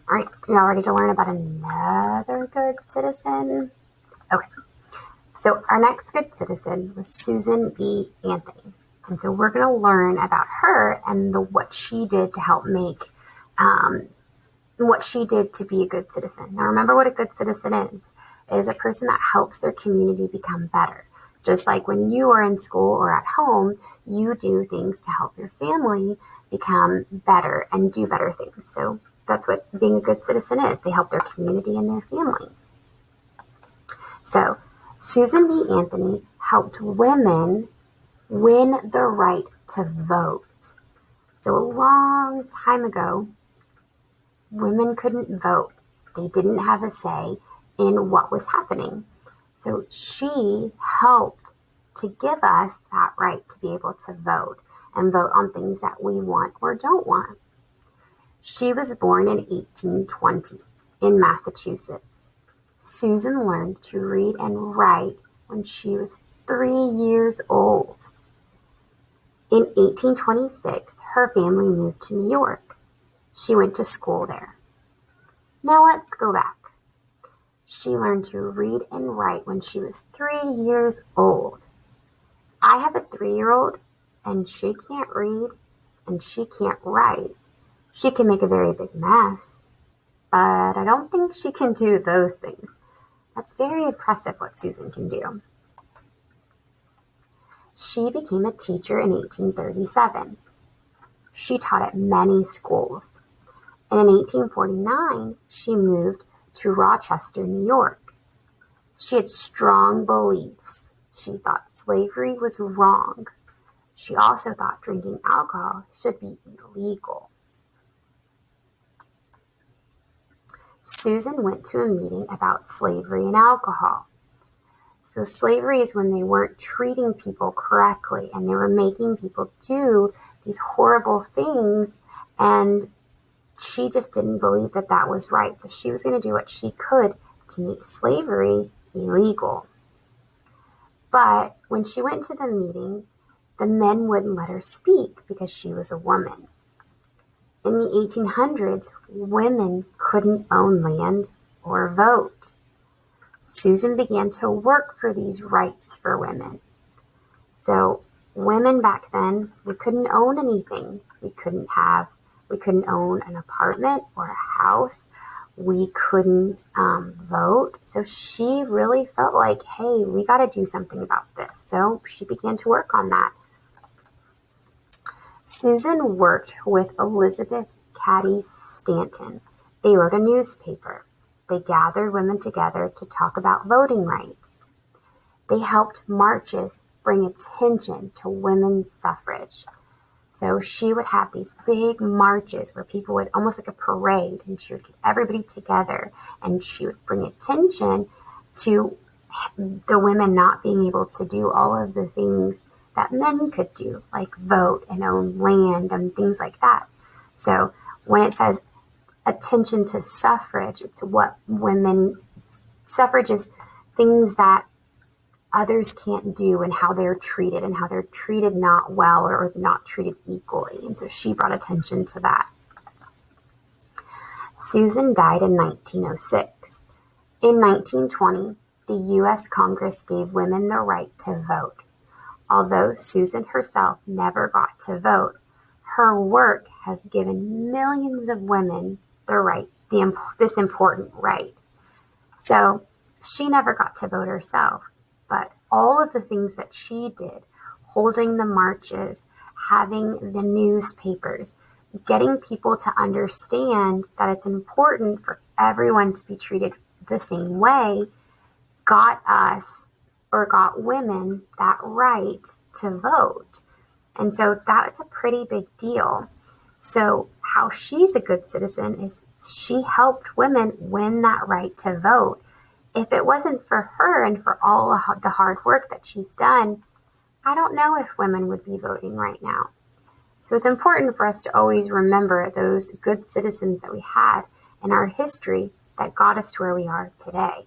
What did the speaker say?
All right, y'all ready to learn about another good citizen? Okay, so our next good citizen was Susan B. Anthony. And so we're going to learn about her and what she did to help make, what she did to be a good citizen. Now remember what a good citizen is. It is a person that helps their community become better. Just like when you are in school or at home, you do things to help your family become better and do better things. So that's what being a good citizen is. They help their community and their family. So Susan B. Anthony helped women win the right to vote. So a long time ago, women couldn't vote. They didn't have a say in what was happening. So she helped to give us that right to be able to vote and vote on things that we want or don't want. She was born in 1820 in Massachusetts. Susan learned to read and write when she was 3 years old. In 1826, her family moved to New York. She went to school there. Now let's go back. She learned to read and write when she was 3 years old. I have a 3-year-old, and she can't read and she can't write. She can make a very big mess, but I don't think she can do those things. That's very impressive what Susan can do. She became a teacher in 1837. She taught at many schools. And in 1849, she moved to Rochester, New York. She had strong beliefs. She thought slavery was wrong. She also thought drinking alcohol should be illegal. Susan went to a meeting about slavery and alcohol. So slavery is when they weren't treating people correctly and they were making people do these horrible things, and she just didn't believe that that was right. So she was going to do what she could to make slavery illegal. But when she went to the meeting, the men wouldn't let her speak because she was a woman. In the 1800s, women couldn't own land or vote. Susan began to work for these rights for women. So women back then, we couldn't own anything. We couldn't own an apartment or a house. We couldn't vote. So she really felt like, hey, we got to do something about this. So she began to work on that. Susan worked with Elizabeth Cady Stanton. They wrote a newspaper. They gathered women together to talk about voting rights. They helped marches bring attention to women's suffrage. So she would have these big marches where people would, almost like a parade, and she would get everybody together and she would bring attention to the women not being able to do all of the things that men could do, like vote and own land and things like that. So when it says attention to suffrage, it's what women, suffrage is things that others can't do and how they're treated not well or not treated equally. And so she brought attention to that. Susan died in 1906. In 1920, the U.S. Congress gave women the right to vote. Although Susan herself never got to vote, her work has given millions of women the right, this important right. So she never got to vote herself, but all of the things that she did, holding the marches, having the newspapers, getting people to understand that it's important for everyone to be treated the same way, got women that right to vote. And so that's a pretty big deal. So how she's a good citizen is she helped women win that right to vote. If it wasn't for her and for all the hard work that she's done, I don't know if women would be voting right now. So it's important for us to always remember those good citizens that we had in our history that got us to where we are today.